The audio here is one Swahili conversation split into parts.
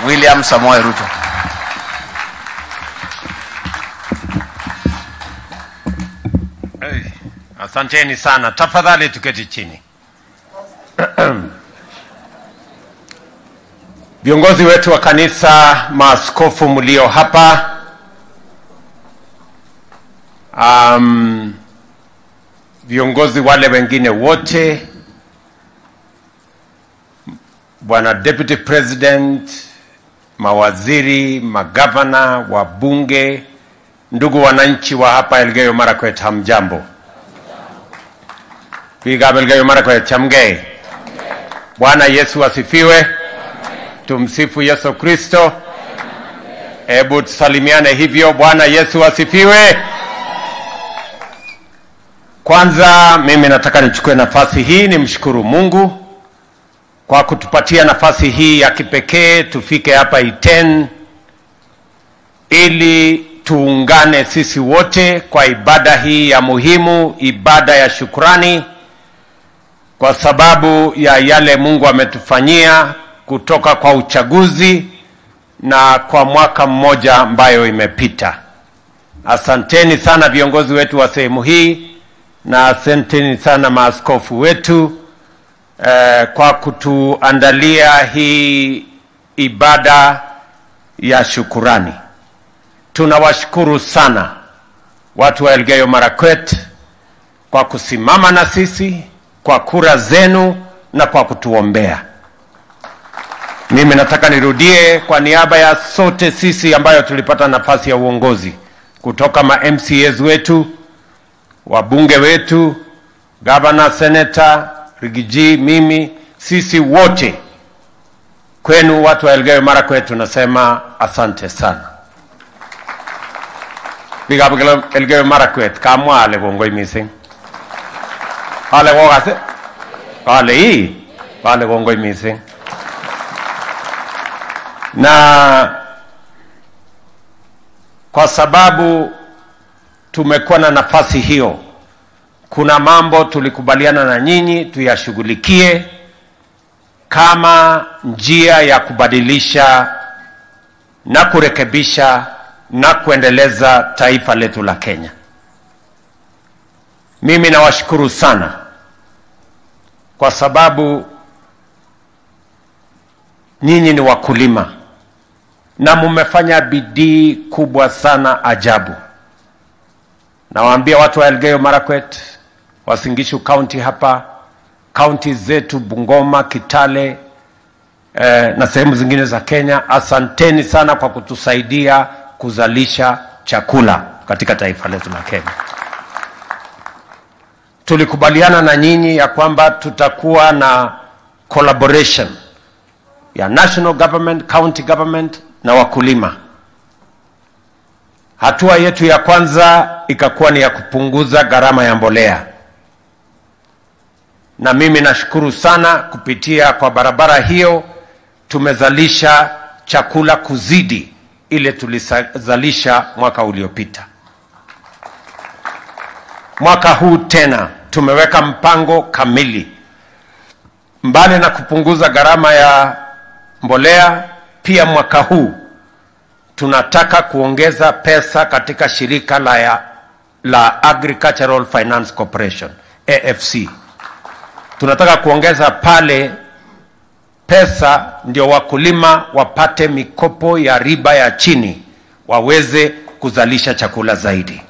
William Samoei Ruto. Asanteni sana. Tafadhali tuketi chini. Viongozi wetu wa kanisa, maaskofu mlio hapa, viongozi wale wengine wote, Bwana Deputy President, mawaziri, magavana, wabunge, ndugu wananchi wa hapa Elgeyo Marakwet, hamjambo. Piga Elgeyo Marakwet, chamge. Bwana Yesu asifiwe. Tumsifu Yesu Kristo. Hebu tusalimiane hivyo. Bwana Yesu asifiwe. Kwanza mimi nataka nichukue nafasi hii nimshukuru Mungu kwa kutupatia nafasi hii ya kipekee tufike hapa Iten ili tuungane sisi wote kwa ibada hii ya muhimu, ibada ya shukrani kwa sababu ya yale Mungu ametufanyia kutoka kwa uchaguzi na kwa mwaka mmoja ambayo imepita. Asanteni sana viongozi wetu wa sehemu hii na asanteni sana maaskofu wetu kwa kutuandalia hii ibada ya shukurani. Tunawashukuru sana watu wa Elgeyo Marakwet kwa kusimama na sisi, kwa kura zenu na kwa kutuombea. Mimi nataka nirudie kwa niaba ya sote sisi ambayo tulipata nafasi ya uongozi, kutoka MCAs wetu, wabunge wetu, governor, senator, Rigiji, mimi, sisi wote, kwenu watu wa Elgeyo Marakwet tunasema asante sana. Big up Elgeyo Marakwet, kamwa ale gongoi missing. Ale gogase? Ale hii? Ale gongoi missing. Na kwa sababu tumekuwa na nafasi hiyo, kuna mambo tulikubaliana na nyinyi tuyashughulikie kama njia ya kubadilisha na kurekebisha na kuendeleza taifa letu la Kenya. Mimi nawashukuru sana kwa sababu nyinyi ni wakulima na mumefanya bidii kubwa sana ajabu. Nawaambia watu wa Elgeyo Marakwet, Uasin Gishu County hapa, county zetu Bungoma, Kitale na sehemu zingine za Kenya, asanteni sana kwa kutusaidia kuzalisha chakula katika taifa letu la Kenya. Tulikubaliana na nyinyi ya kwamba tutakuwa na collaboration ya national government, county government na wakulima. Hatua yetu ya kwanza ikakuwa ni ya kupunguza gharama ya mbolea. Na mimi nashukuru sana kupitia kwa barabara hiyo tumezalisha chakula kuzidi ile tulizalisha mwaka uliopita. Mwaka huu tena tumeweka mpango kamili. Mbali na kupunguza gharama ya mbolea, pia mwaka huu tunataka kuongeza pesa katika shirika la Agricultural Finance Corporation, AFC. Tunataka kuongeza pale pesa ndio wakulima wapate mikopo ya riba ya chini waweze kuzalisha chakula zaidi.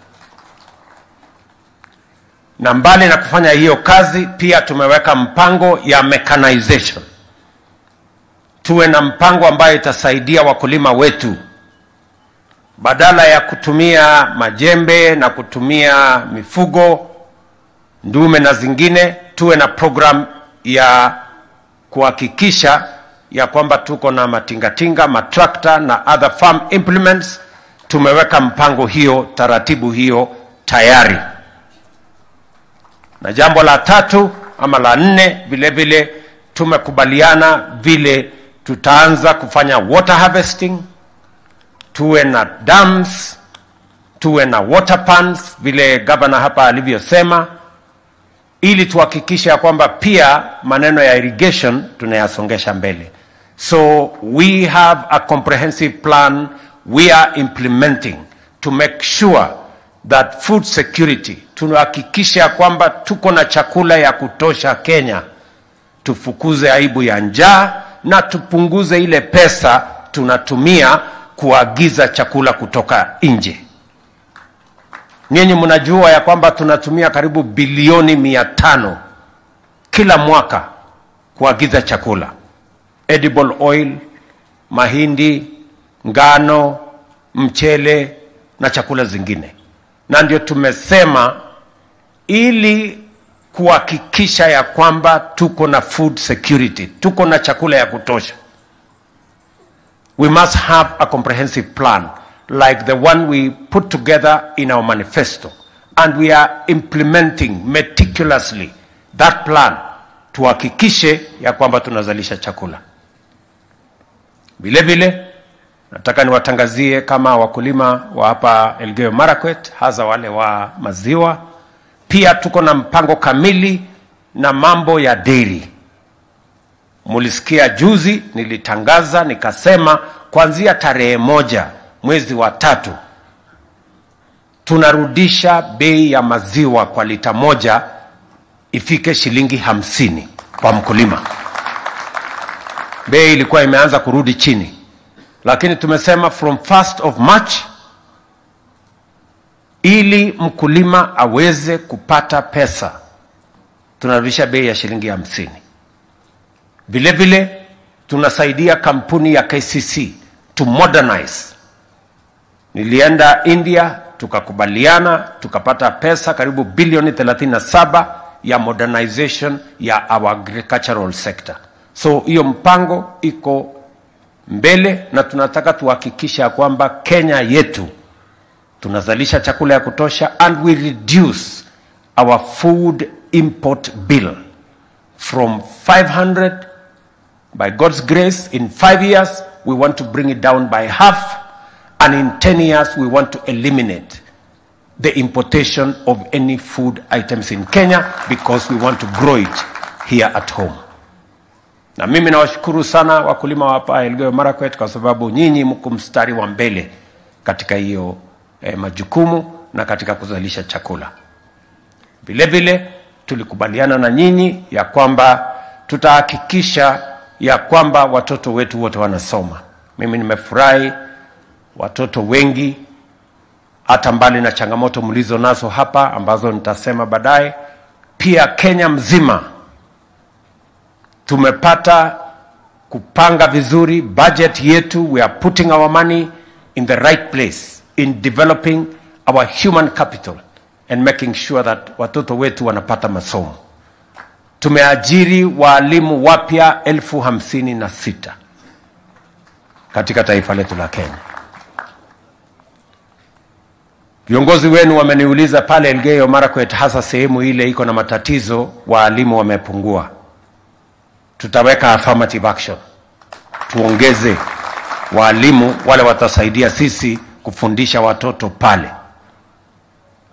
Na mbali na kufanya hiyo kazi, pia tumeweka mpango ya mechanization. Tuwe na mpango ambayo itasaidia wakulima wetu, badala ya kutumia majembe na kutumia mifugo ndume na zingine, tuwe na program ya kuhakikisha ya kwamba tuko na matingatinga, matrakta na other farm implements. Tumeweka mpango hiyo, taratibu hiyo tayari. Na jambo la tatu ama la nne, vile vile tumekubaliana vile tutaanza kufanya water harvesting, tuwe na dams, tuwe na water pans vile governor hapa alivyosema, ili tuhakikishe kwamba pia maneno ya irrigation tunayasongesha mbele. So we have a comprehensive plan we are implementing to make sure that food security, tunahakikisha kwamba tuko na chakula ya kutosha Kenya, tufukuze aibu ya njaa na tupunguze ile pesa tunatumia kuagiza chakula kutoka nje. Nyinyi mnajua ya kwamba tunatumia karibu bilioni 500 kila mwaka kuagiza chakula. Edible oil, mahindi, ngano, mchele na chakula zingine. Na ndio tumesema ili kuhakikisha ya kwamba tuko na food security, tuko na chakula ya kutosha, we must have a comprehensive plan like the one we put together in our manifesto, and we are implementing meticulously that plan tuhakikishe ya kwamba tunazalisha chakula. Vile vile nataka niwatangazie kama wakulima wa hapa Elgeyo Marakwet, hasa wale wa maziwa, pia tuko na mpango kamili na mambo ya dairy. Mulisikia juzi nilitangaza nikasema kuanzia tarehe 1 mwezi wa 3 tunarudisha bei ya maziwa kwa lita 1 ifike shilingi 50 kwa mkulima. Bei ilikuwa imeanza kurudi chini, lakini tumesema from 1st of March ili mkulima aweze kupata pesa tunarudisha bei ya shilingi 50. Vile vile tunasaidia kampuni ya KCC to modernize. Nilienda India, tukakubaliana, tukapata pesa karibu bilioni 37 ya modernization ya our agricultural sector. So hiyo mpango iko mbele na tunataka tuhakikisha kwamba Kenya yetu tunazalisha chakula ya kutosha, and we reduce our food import bill from 500. By God's grace, in 5 years, we want to bring it down by half, and in 10 years, we want to eliminate the importation of any food items in Kenya, because we want to grow it here at home. Na mimi nawashukuru sana wakulima wa hapa Elgeyo Marakwet kwa sababu nyinyi mko mstari wa mbele katika hiyo majukumu na katika kuzalisha chakula. Vile vile tulikubaliana na nyinyi ya kwamba tutahakikisha ya kwamba watoto wetu wote wanasoma. Mimi nimefurahi watoto wengi, hata mbali na changamoto mlizo nazo hapa ambazo nitasema baadaye, pia Kenya mzima tumepata kupanga vizuri budget yetu. We are putting our money in the right place in developing our human capital and making sure that watoto wetu wanapata masomo. Tumeajiri walimu wapya 56,000 katika taifa letu la Kenya. Viongozi wenu wameniuliza pale Elgeyo Marakwet, hasa sehemu ile iko na matatizo, walimu wamepungua. Tutaweka affirmative action, tuongeze walimu wale watasaidia sisi kufundisha watoto pale,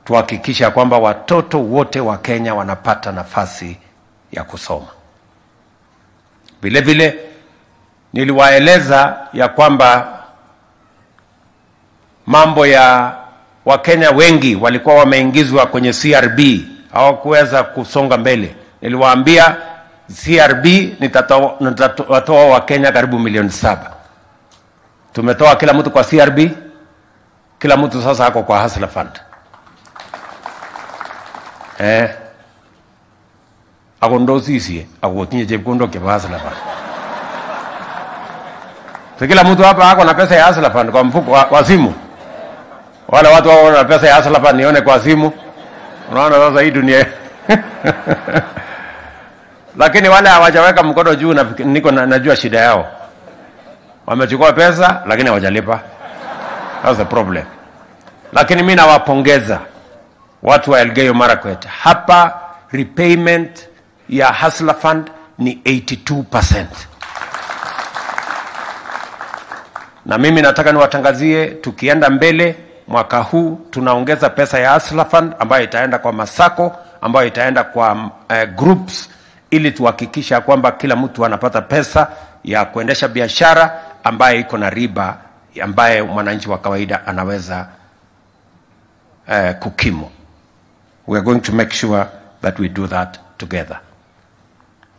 tuhakikisha kwamba watoto wote wa Kenya wanapata nafasi ya kusoma. Vile vile niliwaeleza ya kwamba mambo ya Wakenya wengi walikuwa wameingizwa kwenye CRB, hawakuweza kusonga mbele. Niliwaambia CRB nitatoa Wakenya karibu milioni 7. Tumetoa kila mtu kwa CRB, kila mtu sasa hako kwa Hustler Fund. Agondozi isi, agotinye jebkondo kwa Hustler Fund. So kila mtu hapa hako na pesa ya Hustler Fund kwa mfuko wa simu. Wala watu wao wana pesa ya Hustler Fund nione kwa simu. Unaona sasa hii dunia. Lakini wale hawajaweka mkono juu, na niko najua shida yao. Wamechukua pesa lakini hawajalipa. That's the problem. Lakini mimi nawapongeza watu wa Elgeyo Marakwet. Hapa repayment ya Hustler Fund ni 82%. Na mimi nataka niwatangazie, tukienda mbele mwaka huu tunaongeza pesa ya Hustler Fund ambayo itaenda kwa masako, ambayo itaenda kwa groups, ili tuhakikisha kwamba kila mtu anapata pesa ya kuendesha biashara ambaye iko na riba ambaye mwananchi wa kawaida anaweza kukimu. We are going to make sure that we do that together.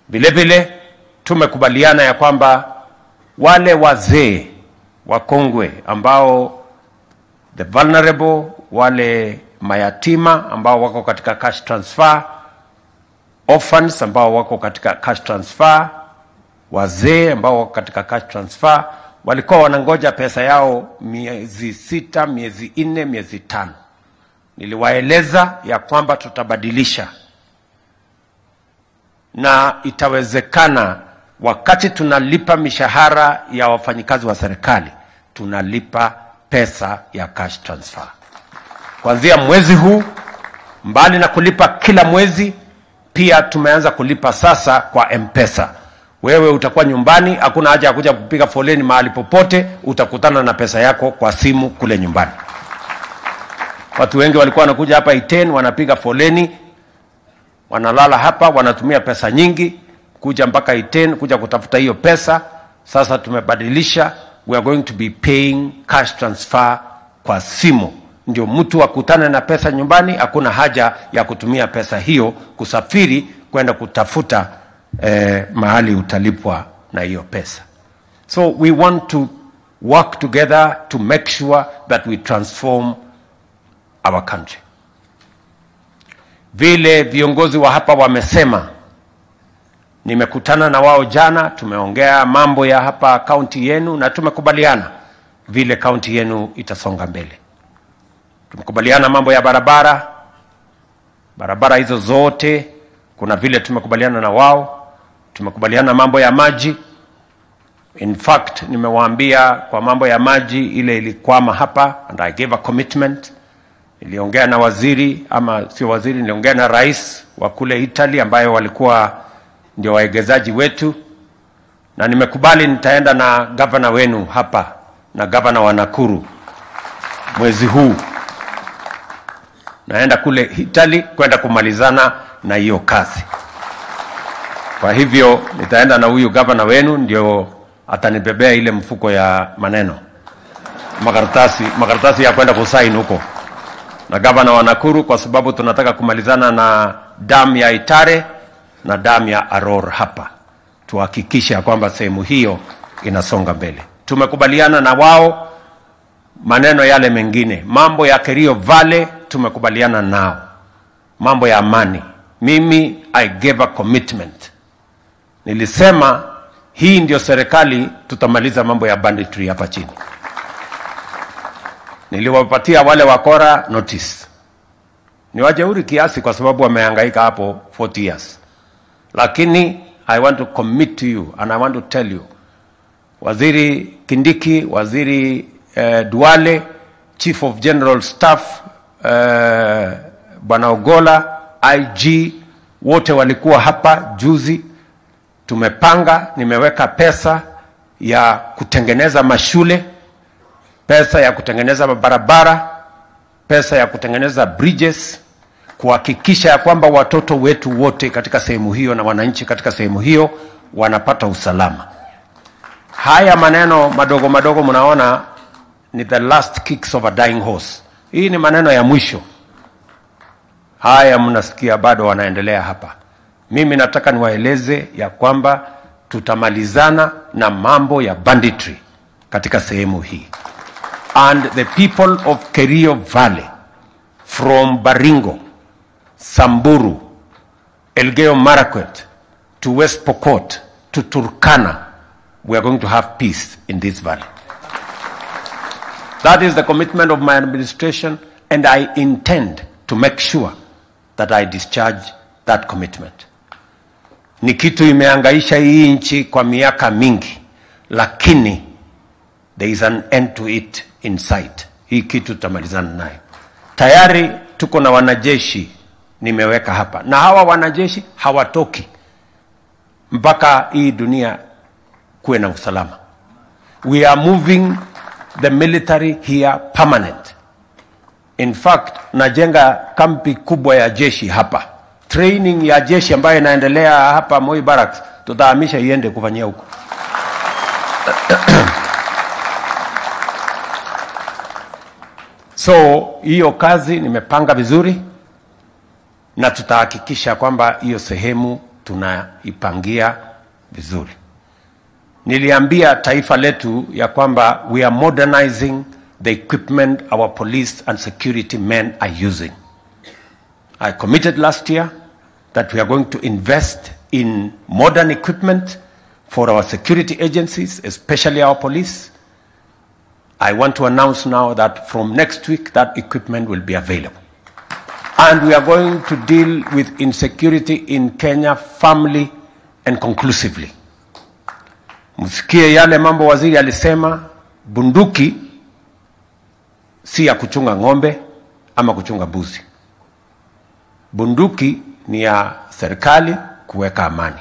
Vile vile tumekubaliana ya kwamba wale wazee wakongwe ambao the vulnerable, wale mayatima ambao wako katika cash transfer, orphans ambao wako katika cash transfer, wazee ambao wako katika cash transfer, walikuwa wanangoja pesa yao miezi 6, miezi 4, miezi 5. Niliwaeleza ya kwamba tutabadilisha na itawezekana wakati tunalipa mishahara ya wafanyikazi wa serikali, tunalipa pesa ya cash transfer. Kuanzia mwezi huu, mbali na kulipa kila mwezi, pia tumeanza kulipa sasa kwa M-Pesa. Wewe utakuwa nyumbani, hakuna haja ya kuja kupiga foleni mahali popote, utakutana na pesa yako kwa simu kule nyumbani. Watu wengi walikuwa wanakuja hapa Iten, wanapiga foleni, wanalala hapa, wanatumia pesa nyingi kuja mpaka Iten kuja kutafuta hiyo pesa. Sasa tumebadilisha, we are going to be paying cash transfer kwa simu. Ndio mtu akutane na pesa nyumbani, hakuna haja ya kutumia pesa hiyo kusafiri kwenda kutafuta mahali utalipwa na hiyo pesa. So we want to work together to make sure that we transform our country. Vile viongozi wa hapa wamesema, nimekutana na wao jana, tumeongea mambo ya hapa kaunti yenu na tumekubaliana vile kaunti yenu itasonga mbele. Tumekubaliana mambo ya barabara hizo zote, kuna vile tumekubaliana na wao. Tumekubaliana mambo ya maji. In fact, nimewaambia kwa mambo ya maji ile ilikwama hapa, and I gave a commitment. Niliongea na waziri, ama sio waziri, niliongea na rais wa kule Italy ambaye walikuwa ndio waegezaji wetu, na nimekubali nitaenda na governor wenu hapa na governor wa Nakuru mwezi huu. Naenda kule Italy kwenda kumalizana na hiyo kazi. Kwa hivyo nitaenda na huyu governor wenu, ndio atanibebea ile mfuko ya maneno, makaratasi ya kwenda kusaini huko na governor wa Nakuru, kwa sababu tunataka kumalizana na dam ya Itare na dam ya Aror hapa. Tuhakikisha kwamba sehemu hiyo inasonga mbele. Tumekubaliana na wao maneno yale mengine. Mambo ya Kerio Valley tumekubaliana nao. Mambo ya amani, mimi I gave a commitment. Nilisema hii ndio serikali tutamaliza mambo ya banditry hapa chini. Niliwapatia wale wakora notice. Ni wajeuri kiasi kwa sababu wamehangaika hapo 40 years. Lakini I want to commit to you and I want to tell you, Waziri Kindiki, Waziri Duale, Chief of General Staff Bwana Ogola, IG, wote walikuwa hapa juzi. Tumepanga, nimeweka pesa ya kutengeneza mashule, pesa ya kutengeneza barabara, pesa ya kutengeneza bridges, kuhakikisha ya kwamba watoto wetu wote katika sehemu hiyo na wananchi katika sehemu hiyo wanapata usalama. Haya maneno madogo madogo mnaona ni the last kicks of a dying horse. Hii ni maneno ya mwisho. Haya mnasikia bado wanaendelea hapa. Mimi nataka niwaeleze ya kwamba tutamalizana na mambo ya banditry katika sehemu hii. And the people of Kerio Valley, from Baringo, Samburu, Elgeyo Marakwet, to West Pokot, to Turkana, we are going to have peace in this valley. That is the commitment of my administration, and I intend to make sure that I discharge that commitment. Ni kitu imehangaisha hii nchi kwa miaka mingi, lakini there is an end to it in sight. Hii kitu tutamalizana nayo. Tayari tuko na wanajeshi nimeweka hapa, na hawa wanajeshi hawatoki mpaka hii dunia kuwe na usalama. We are moving the military here permanent. In fact, najenga kampi kubwa ya jeshi hapa. Training ya jeshi ambayo inaendelea hapa Moi Barracks tutahamisha iende kufanyia huko. So hiyo kazi nimepanga vizuri, na tutahakikisha kwamba hiyo sehemu tunaipangia vizuri. Niliambia taifa letu ya kwamba we are modernizing the equipment our police and security men are using. I committed last year that we are going to invest in modern equipment for our security agencies, especially our police. I want to announce now that from next week that equipment will be available. And we are going to deal with insecurity in Kenya firmly and conclusively. Msikie yale mambo waziri alisema, bunduki si ya kuchunga ng'ombe ama kuchunga buzi. Bunduki ni ya serikali kuweka amani.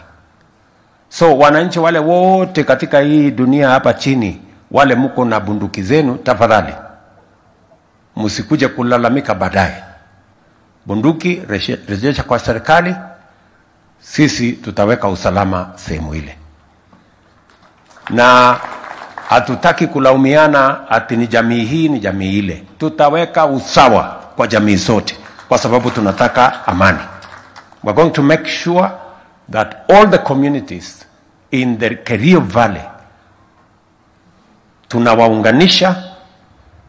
So wananchi wale wote katika hii dunia hapa chini, wale mko na bunduki zenu, tafadhali msikuje kulalamika baadaye. Bunduki rejesha kwa serikali, sisi tutaweka usalama sehemu ile. Na hatutaki kulaumiana ati ni jamii hii ni jamii ile. Tutaweka usawa kwa jamii zote kwa sababu tunataka amani. We're going to make sure that all the communities in the Kerio Valley tunawaunganisha,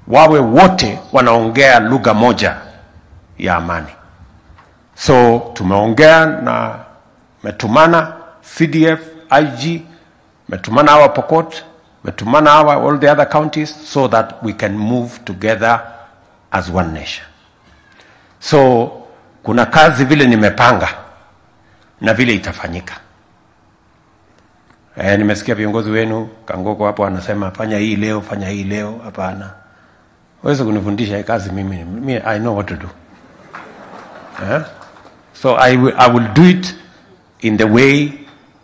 wawe wote wanaongea lugha moja ya amani. So tumeongea na metumana CDF, IG, metumana hawa Pokot, metumana hawa all the other counties so that we can move together as one nation. So kuna kazi vile nimepanga na vile itafanyika. Nimesikia viongozi wenu Kangoko hapo anasema fanya hii leo, fanya hii leo. Hapana. Wewe kunifundisha hii kazi mimi I know what to do. So I will do it in the way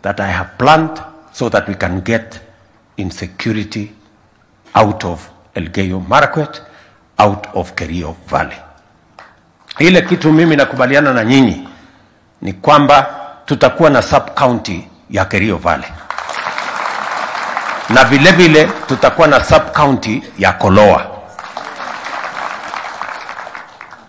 that I have planned so that we can get insecurity out of Elgeyo Marakwet, out of Kerio Valley. Ile kitu mimi nakubaliana na nyinyi ni kwamba tutakuwa na sub-county ya Kerio Valley. Na vile vile tutakuwa na sub-county ya Koloa.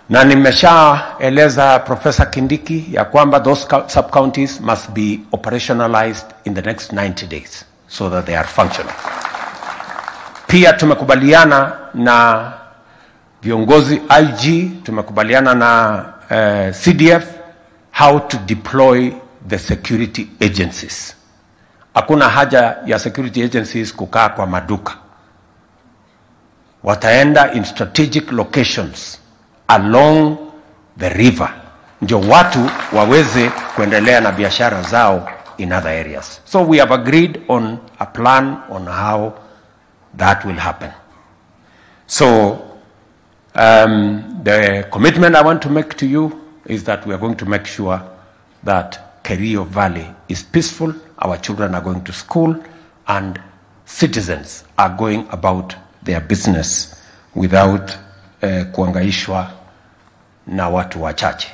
Na nimeshaeleza Professor Kindiki ya kwamba those sub-counties must be operationalized in the next 90 days so that they are functional. Pia tumekubaliana na viongozi IG, tumekubaliana na CDF how to deploy the security agencies. Hakuna haja ya security agencies kukaa kwa maduka. Wataenda in strategic locations along the river, ndio watu waweze kuendelea na biashara zao in other areas. So we have agreed on a plan on how that will happen. So the commitment I want to make to you is that we are going to make sure that Kerio Valley is peaceful, our children are going to school, and citizens are going about their business without kuangaishwa na watu wachache.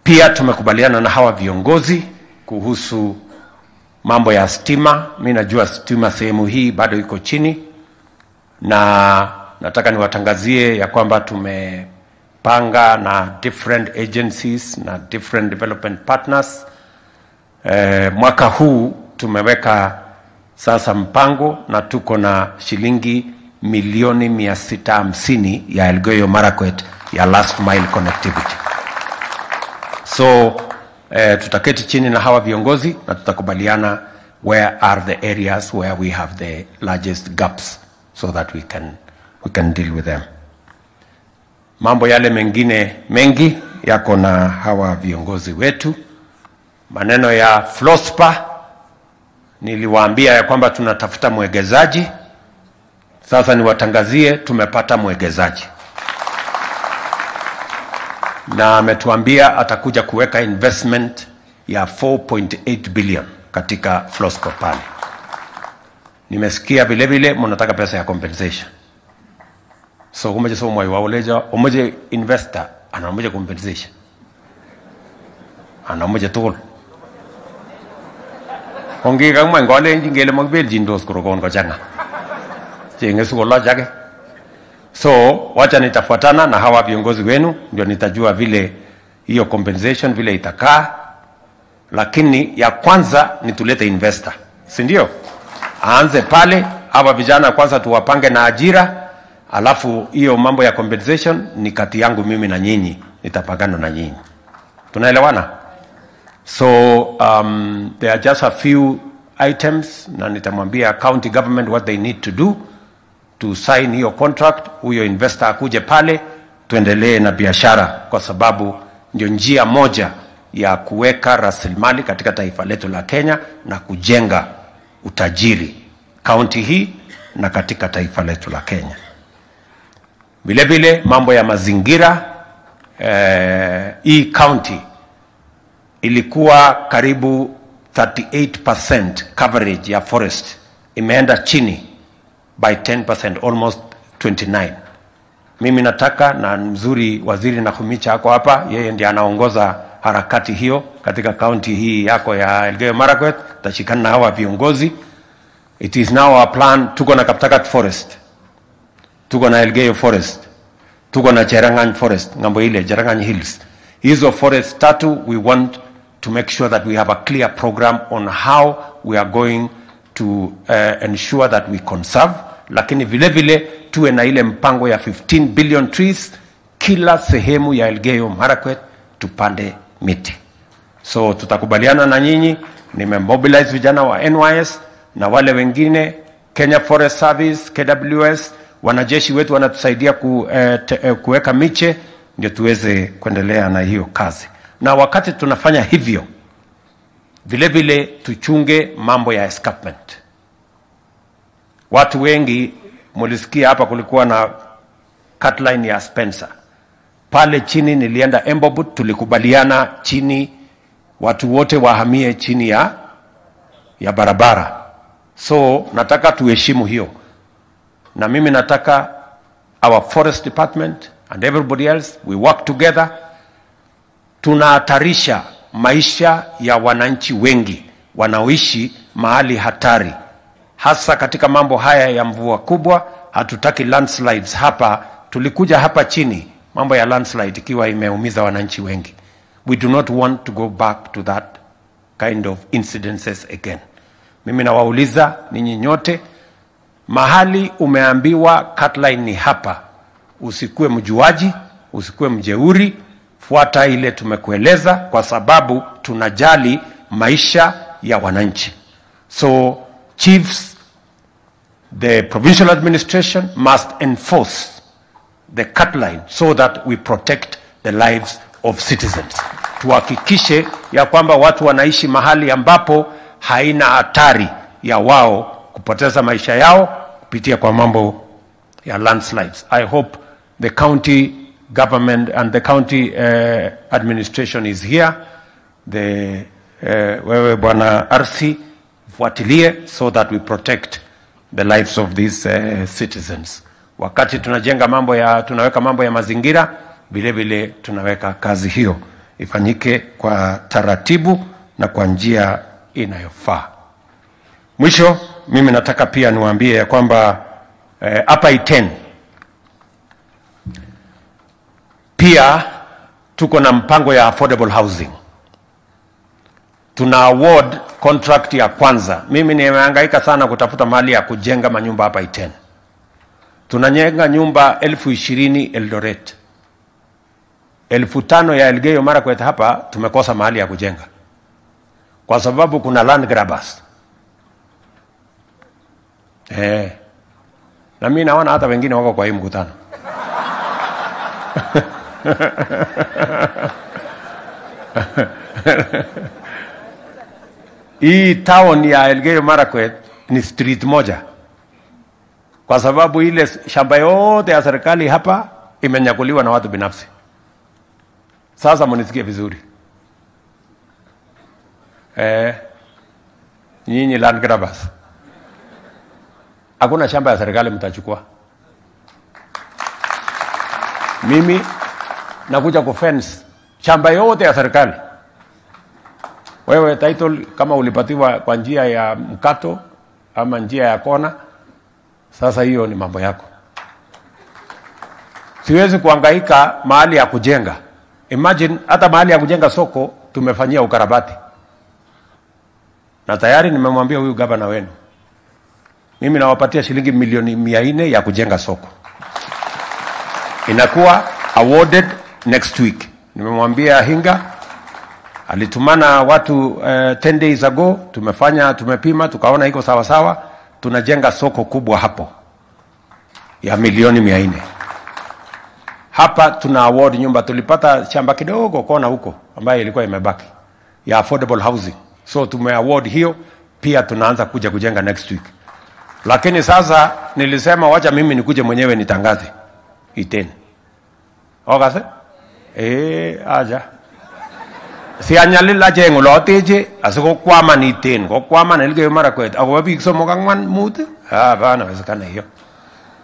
Pia tumekubaliana na hawa viongozi kuhusu mambo ya stima. Mimi najua stima sehemu hii bado iko chini, na nataka niwatangazie ya kwamba tumepanga na different agencies na different development partners. Mwaka huu tumeweka sasa mpango na tuko na shilingi milioni 650 ya Elgeyo Marakwet ya last mile connectivity. So tutaketi chini na hawa viongozi na tutakubaliana where are the areas where we have the largest gaps so that we can deal with them. Mambo yale mengine mengi yako na hawa viongozi wetu. Maneno ya Flospa niliwaambia ya kwamba tunatafuta mwegezaji. Sasa niwatangazie tumepata mwegezaji. Na ametuambia atakuja kuweka investment ya 4.8 billion katika Flospa pale. Nimesikia vile vile mnataka pesa ya compensation. So umoja so mwa waoleja, umoja investor ana umoja compensation. Ana umoja toll. Ongiga ngole ngele magbeljindos kurokon kochanga. Chenge sukola jage. So wacha nitafuatana na hawa viongozi wenu ndio nitajua vile hiyo compensation vile itakaa, lakini ya kwanza ni tulete investor, si ndio? Aanze pale, hawa vijana kwanza tuwapange na ajira, alafu hiyo mambo ya compensation ni kati yangu mimi na nyinyi, nitapagana na nyinyi. Tunaelewana? So there are just a few items na nitamwambia county government what they need to do to sign hiyo contract, huyo investor akuje pale, tuendelee na biashara, kwa sababu ndio njia moja ya kuweka rasilimali katika taifa letu la Kenya na kujenga utajiri county hii na katika taifa letu la Kenya. Vile vile mambo ya mazingira, hii county ilikuwa karibu 38% coverage ya forest, imeenda chini by 10%, almost 29. Mimi nataka, na mzuri waziri Nakhumicha ako hapa, yeye ndiye anaongoza harakati hiyo katika county hii yako ya Elgeyo Marakwet, tashikana na hawa viongozi. It is now our plan, tuko na Kaptagat forest, tuko na Elgeyo forest, tuko na Cherangany forest, ngambo ile Cherangany hills. Hizo forest tatu, we want to make sure that we have a clear program on how we are going to ensure that we conserve, lakini vile vile tuwe na ile mpango ya 15 billion trees kila sehemu ya Elgeyo Marakwet tupande miti. So tutakubaliana na nyinyi, nimemobilize vijana wa NYS na wale wengine, Kenya Forest Service, KWS, wanajeshi wetu wanatusaidia kuweka miche ndio tuweze kuendelea na hiyo kazi. Na wakati tunafanya hivyo, vile vile tuchunge mambo ya escarpment. Watu wengi mulisikia hapa kulikuwa na cutline ya Spencer. Pale chini nilienda Embobut, tulikubaliana chini watu wote wahamie chini ya barabara. So nataka tuheshimu hiyo. Na mimi nataka our forest department and everybody else, we work together. Tunahatarisha maisha ya wananchi wengi wanaoishi mahali hatari, hasa katika mambo haya ya mvua kubwa. Hatutaki landslides hapa. Tulikuja hapa chini mambo ya landslide ikiwa imeumiza wananchi wengi. We do not want to go back to that kind of incidences again. Mimi nawauliza ninyi nyote, mahali umeambiwa cutline ni hapa, usikue mjuaji, usikue mjeuri, fuata ile tumekueleza, kwa sababu tunajali maisha ya wananchi. So chiefs, the provincial administration must enforce the cutline so that we protect the lives of citizens. Tuhakikishe ya kwamba watu wanaishi mahali ambapo haina hatari ya wao kupoteza maisha yao kupitia kwa mambo ya landslides. I hope the county government and the county administration is here. Wewe bwana RC, fuatilie so that we protect the lives of these citizens. Wakati tunajenga tunaweka mambo ya mazingira, vile vile tunaweka kazi hiyo ifanyike kwa taratibu na kwa njia inayofaa. Mwisho, mimi nataka pia niwaambie ya kwamba hapa Iten pia tuko na mpango ya affordable housing. Tuna award contract ya kwanza. Mimi nimehangaika sana kutafuta mahali ya kujenga manyumba hapa Iten. Tunajenga nyumba 20,000 Eldoret. 5,000 ya Elgeyo Marakwet hapa tumekosa mahali ya kujenga, kwa sababu kuna land grabbers. Na mimi naona hata wengine wako kwa hii mkutano. Hii town ya Elgeyo Marakwet ni street moja, kwa sababu ile shamba yote ya serikali hapa imenyakuliwa na watu binafsi. Sasa mnisikie vizuri. Nyinyi land grabbers, hakuna shamba ya serikali mtachukua. Mimi nakuja kufence shamba yote ya serikali. Wewe title kama ulipatiwa kwa njia ya mkato ama njia ya kona, sasa hiyo ni mambo yako. Siwezi kuhangaika mahali ya kujenga. Imagine hata mahali ya kujenga soko tumefanyia ukarabati. Na tayari nimemwambia huyu gavana wenu, mimi nawapatia shilingi milioni 400 ya kujenga soko. Inakuwa awarded next week. Nimemwambia Hinga, alitumana watu 10 days ago, tumepima, tukaona iko sawa sawa, tunajenga soko kubwa hapo ya milioni 400. Hapa tuna award nyumba, tulipata shamba kidogo kona huko ambayo ilikuwa imebaki ya affordable housing. So tumeaward hiyo, pia tunaanza kuja kujenga next week. Lakini sasa nilisema wacha mimi nikuje mwenyewe nitangaze Iten. Okase? Aja. Si anyalila jengo loteje asiko kwama ni Iten, ko kwama na Elgeyo Marakwet. Ako biik somok ang'wan mut? Bana wezekana hiyo.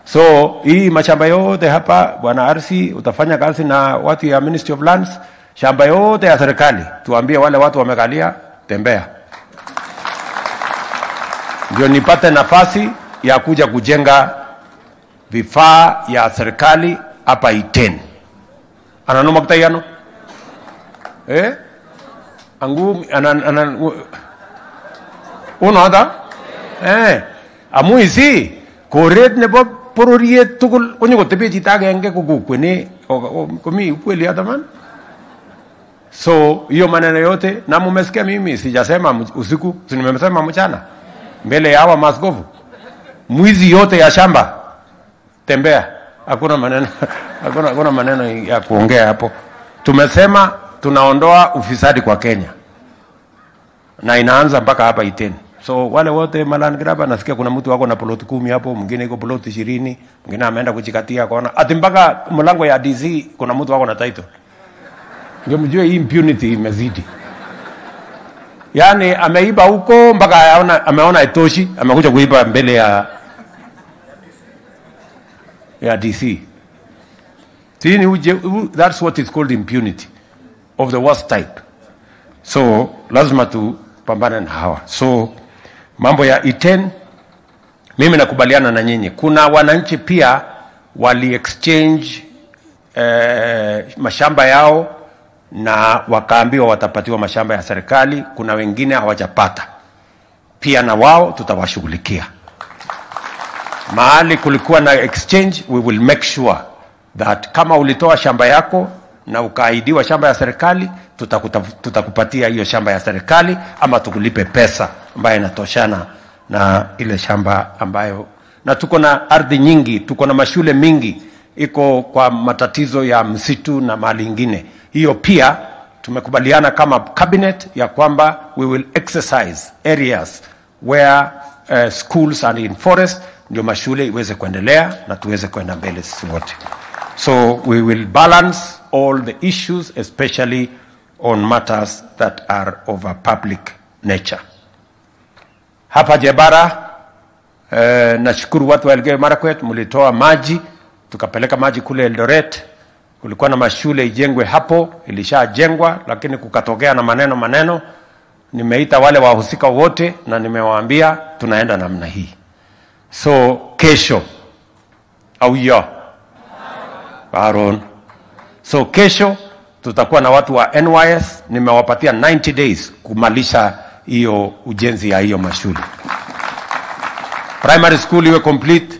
So hii mashamba yote hapa Bwana RC utafanya kazi na watu ya Ministry of Lands, shamba yote ya serikali. Tuambie wale watu wamekalia, tembea. Ndio nipate nafasi ya kuja kujenga vifaa ya serikali hapa Iten. Ananoma kitayano? Angu uno hata? Amuisi koret nebo pororiet tugul konyo kotepe chito agenge kokukweni komi ukweli hata man. So hiyo maneno yote na mumesikia mimi sijasema usiku, nimesema mchana mbele ya hawa maskofu. Mwizi yote ya shamba tembea, hakuna maneno ya kuongea hapo. Tumesema tunaondoa ufisadi kwa Kenya na inaanza mpaka hapa Iten. So wale wote Malan Graba, nasikia kuna mtu wako na plot 10 hapo, mwingine iko plot 20, mwingine ameenda kujikatia kona. Ati mpaka mlango ya DC kuna mtu wako na title. Ndio mjue hii impunity imezidi. Yaani ameiba huko mpaka ameona itoshi, amekuja kuiba mbele ya DC. That's what is called impunity of the worst type. So lazima tupambane na hawa. So mambo ya Iten, mimi nakubaliana na nyinyi. Kuna wananchi pia wali exchange mashamba yao na wakaambiwa watapatiwa mashamba ya serikali. Kuna wengine hawajapata, pia na wao tutawashughulikia. Mahali kulikuwa na exchange, we will make sure that kama ulitoa shamba yako na ukaahidiwa shamba ya serikali, tutakupatia hiyo shamba ya serikali, ama tukulipe pesa ambayo inatoshana na ile shamba ambayo. Na tuko na ardhi nyingi, tuko na mashule mingi iko kwa matatizo ya msitu na mali ingine. Hiyo pia tumekubaliana kama cabinet ya kwamba we will exercise areas where schools are in forest, ndio mashule iweze kuendelea na tuweze kwenda mbele sisi wote. So we will balance all the issues, especially on matters that are of a public nature. Hapa Jebara, nashukuru watu wa Elgeyo Marakwet, mlitoa maji, tukapeleka maji kule Eldoret. Kulikuwa na mashule ijengwe hapo, ilishajengwa, lakini kukatokea na maneno. Nimeita wale wahusika wote na nimewaambia tunaenda namna hii. So kesho au yo Baron. So kesho tutakuwa na watu wa NYS, nimewapatia 90 days kumalisha hiyo ujenzi ya hiyo mashule. Primary school iwe complete,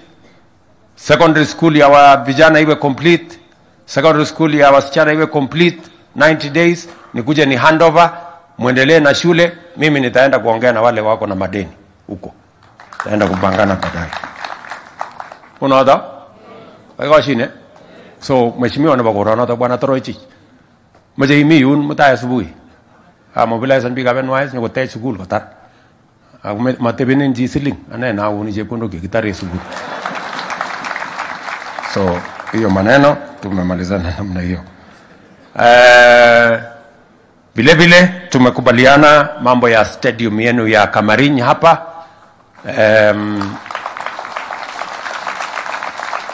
secondary school ya vijana iwe complete, secondary school ya wasichana iwe complete. 90 days nikuje ni handover, muendelee na shule. Mimi nitaenda kuongea na wale wako na madeni huko, nitaenda kupangana baadaye. Unaona? Wako shine. So mheshimiwa na bagorana ta bwana Toroitich, mje imi yun mutaya asubuhi mobilize big avenue ni kote school kotar matebenen ji siling ane na uni je kondo kitare asubuhi. So hiyo maneno tumemalizana namna hiyo. Vile tumekubaliana mambo ya stadium yenu ya Kamarin hapa.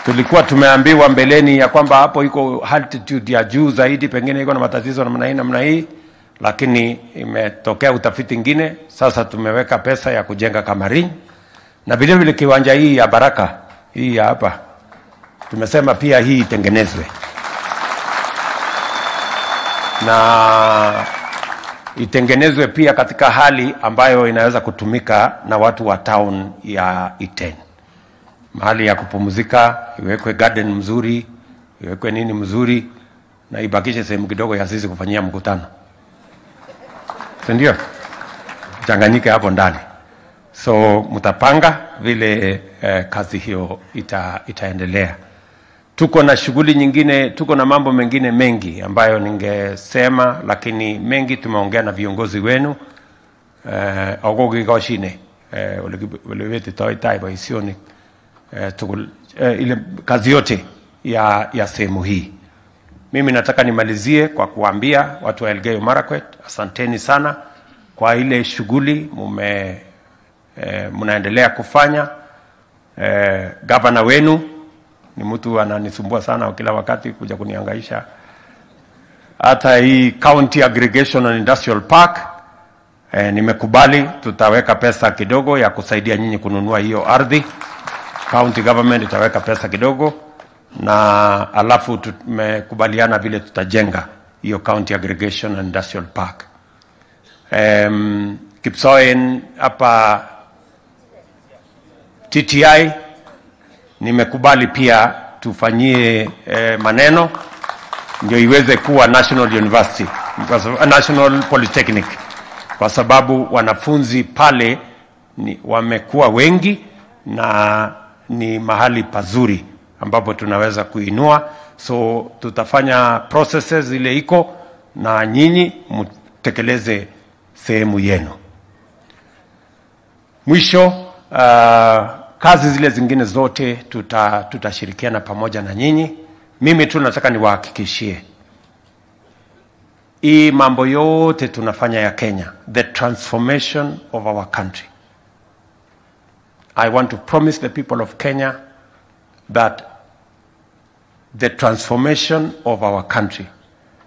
Tulikuwa tumeambiwa mbeleni ya kwamba hapo iko altitude ya juu zaidi, pengine iko na matatizo namna hii. lakini imetokea utafiti ingine, sasa tumeweka pesa ya kujenga Kamarin, na vile vile kiwanja hii ya Baraka hii ya hapa tumesema pia hii itengenezwe na itengenezwe pia katika hali ambayo inaweza kutumika na watu wa town ya Iten. Mahali ya kupumzika, iwekwe garden mzuri, iwekwe nini mzuri, na ibakishe sehemu kidogo ya sisi kufanyia mkutano. Ndio changanyike hapo ndani. So mtapanga vile kazi hiyo itaendelea. Tuko na shughuli nyingine, tuko na mambo mengine mengi ambayo ningesema, lakini mengi tumeongea na viongozi wenu. Ogogi goshine ulewete toitai baisioni ile kazi yote ya sehemu hii. Mimi nataka nimalizie kwa kuambia watu wa Elgeyo Marakwet, asanteni sana kwa ile shughuli mnaendelea kufanya. Gavana wenu ni mtu ananisumbua sana kila wakati kuja kunihangaisha. Hata hii County Aggregation and Industrial Park nimekubali, tutaweka pesa kidogo ya kusaidia nyinyi kununua hiyo ardhi. County government itaweka pesa kidogo, na alafu tumekubaliana vile tutajenga hiyo County Aggregation and Industrial Park. Kipsoen hapa TTI nimekubali pia tufanyie maneno ndio iweze kuwa National University, National Polytechnic, kwa sababu wanafunzi pale wamekuwa wengi na ni mahali pazuri ambapo tunaweza kuinua. So tutafanya processes ile iko, na nyinyi mtekeleze sehemu yenu. Mwisho, kazi zile zingine zote tutashirikiana pamoja na nyinyi. Mimi tu nataka niwahakikishie hii mambo yote tunafanya ya Kenya, the transformation of our country. I want to promise the people of Kenya that the transformation of our country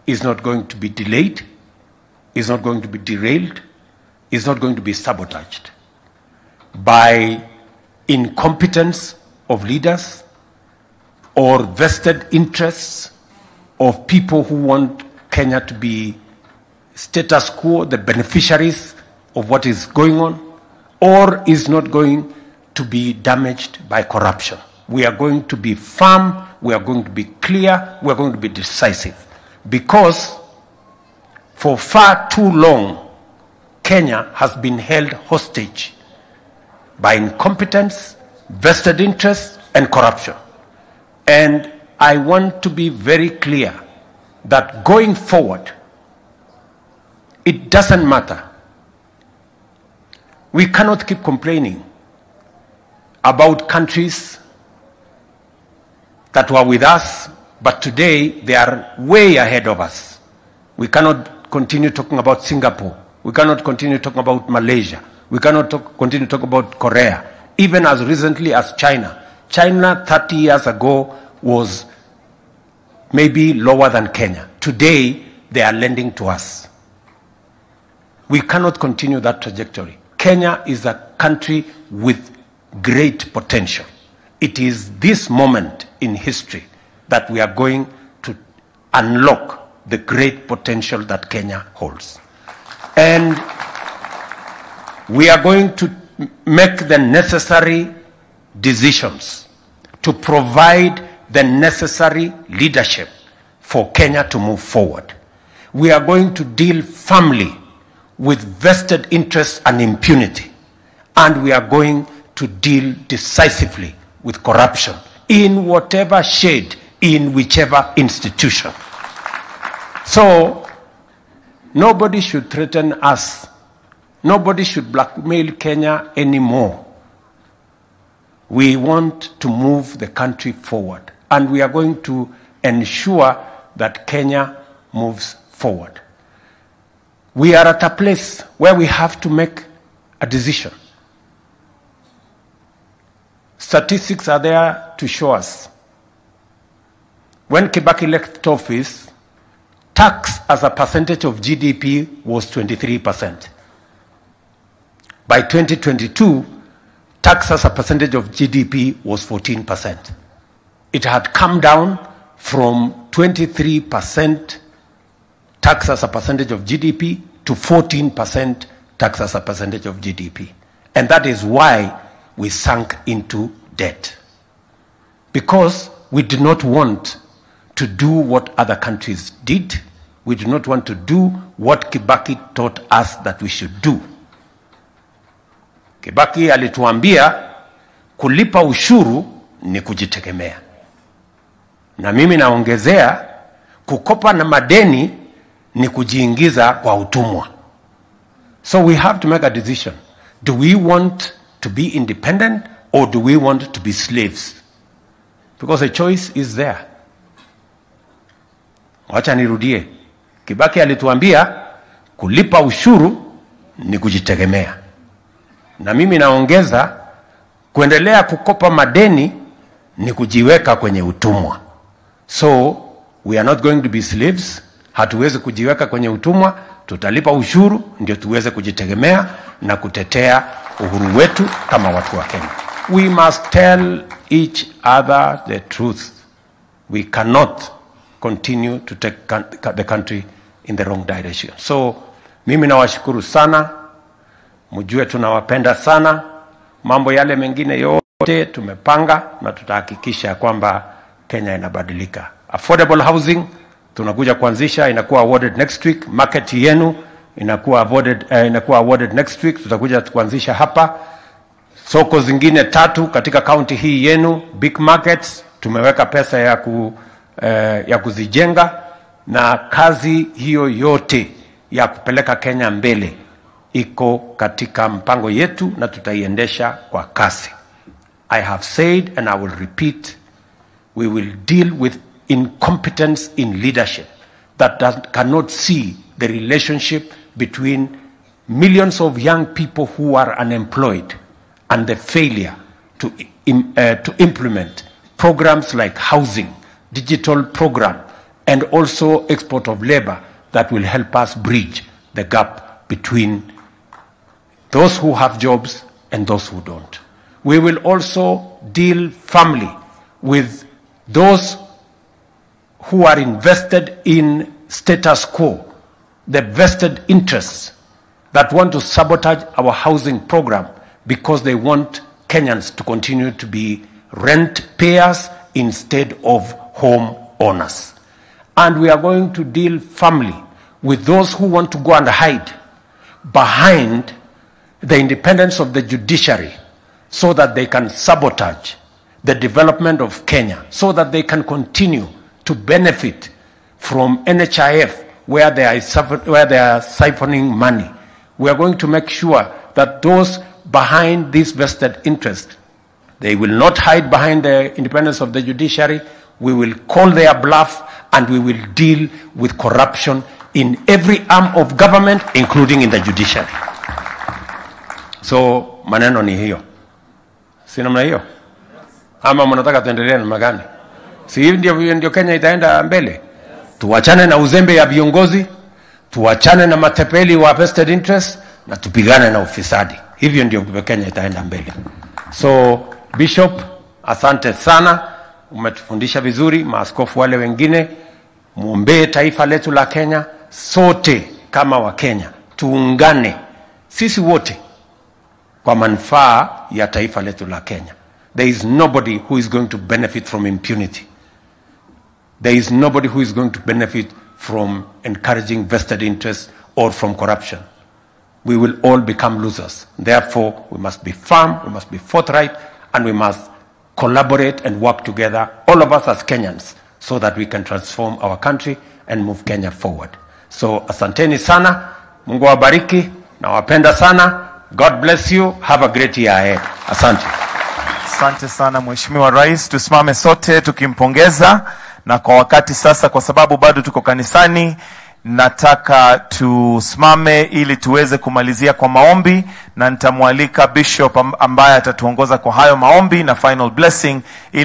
is not going to be delayed, is not going to be derailed, is not going to be sabotaged by incompetence of leaders or vested interests of people who want Kenya to be status quo, the beneficiaries of what is going on, or is not going to be damaged by corruption. We are going to be firm, we are going to be clear, we are going to be decisive. Because for far too long, Kenya has been held hostage by incompetence, vested interests, and corruption. And I want to be very clear that going forward, it doesn't matter. We cannot keep complaining about countries that were with us, but today they are way ahead of us. We cannot continue talking about Singapore. We cannot continue talking about Malaysia. We cannot continue talking about Korea. Even as recently as China. China 30 years ago was maybe lower than Kenya. Today, they are lending to us. We cannot continue that trajectory. Kenya is a country with great potential. It is this moment in history that we are going to unlock the great potential that Kenya holds. And we are going to make the necessary decisions to provide the necessary leadership for Kenya to move forward. We are going to deal firmly with vested interests and impunity. And we are going to deal decisively with corruption in whatever shade, in whichever institution. So, nobody should threaten us. Nobody should blackmail Kenya anymore. We want to move the country forward. And we are going to ensure that Kenya moves forward. We are at a place where we have to make a decision. Statistics are there to show us. When Kibaki left office, tax as a percentage of GDP was 23%. By 2022, tax as a percentage of GDP was 14%. It had come down from 23% tax as a percentage of GDP to 14% tax as a percentage of GDP. And that is why we sank into debt. Because we did not want to do what other countries did. We do not want to do what Kibaki taught us that we should do. Kibaki alituambia kulipa ushuru ni kujitegemea. Na mimi naongezea kukopa na madeni ni kujiingiza kwa utumwa. So we have to make a decision. Do we want to be independent or do we want to be slaves? Because a choice is there. Wacha nirudie. Kibaki alituambia kulipa ushuru ni kujitegemea. Na mimi naongeza kuendelea kukopa madeni ni kujiweka kwenye utumwa. So we are not going to be slaves. Hatuwezi kujiweka kwenye utumwa, tutalipa ushuru ndio tuweze kujitegemea na kutetea uhuru wetu kama watu wa Kenya. We must tell each other the truth. We cannot continue to take the country in the wrong direction. So mimi nawashukuru sana. Mjue tunawapenda sana. Mambo yale mengine yote tumepanga na tutahakikisha kwamba Kenya inabadilika. Affordable housing tunakuja kuanzisha, inakuwa awarded next week. Market yenu inakuwa awarded next week. Tutakuja kuanzisha hapa. Soko zingine 3 katika county hii yenu, big markets, tumeweka pesa ya kuzijenga, na kazi hiyo yote ya kupeleka Kenya mbele iko katika mpango yetu na tutaiendesha kwa kasi. I have said and I will repeat, we will deal with incompetence in leadership that cannot see the relationship between millions of young people who are unemployed and the failure to implement programs like housing, digital program, and also export of labor that will help us bridge the gap between those who have jobs and those who don't. We will also deal firmly with those who are invested in status quo, the vested interests that want to sabotage our housing program because they want Kenyans to continue to be rent payers instead of home owners. And we are going to deal firmly with those who want to go and hide behind the independence of the judiciary so that they can sabotage the development of Kenya, so that they can continue to benefit from NHIF where they are siphoning money. We are going to make sure that those behind this vested interest, they will not hide behind the independence of the judiciary. We will call their bluff and we will deal with corruption in every arm of government, including in the judiciary. So maneno ni hiyo. Si namna hiyo? Ama mnataka tuendelee namna gani? Si hivi ndio Kenya itaenda mbele? Tuachane na uzembe ya viongozi, tuachane na matepeli wa vested interest, na tupigane na ufisadi. Hivyo ndio Kenya itaenda mbele. So Bishop, asante sana, umetufundisha vizuri. Maaskofu wale wengine, muombee taifa letu la Kenya. Sote kama wa Kenya tuungane sisi wote kwa manufaa ya taifa letu la Kenya. There is nobody who is going to benefit from impunity. There is nobody who is going to benefit from encouraging vested interests or from corruption. We will all become losers. Therefore, we must be firm, we must be forthright, and we must collaborate and work together, all of us as Kenyans, so that we can transform our country and move Kenya forward. So, asanteni sana, Mungu wabariki, na wapenda sana. God bless you. Have a great year ahead. Asante. Asante sana Mheshimiwa Rais, tusimame sote tukimpongeza. Na kwa wakati sasa, kwa sababu bado tuko kanisani, nataka tusimame ili tuweze kumalizia kwa maombi, na nitamwalika Bishop ambaye atatuongoza kwa hayo maombi na final blessing ili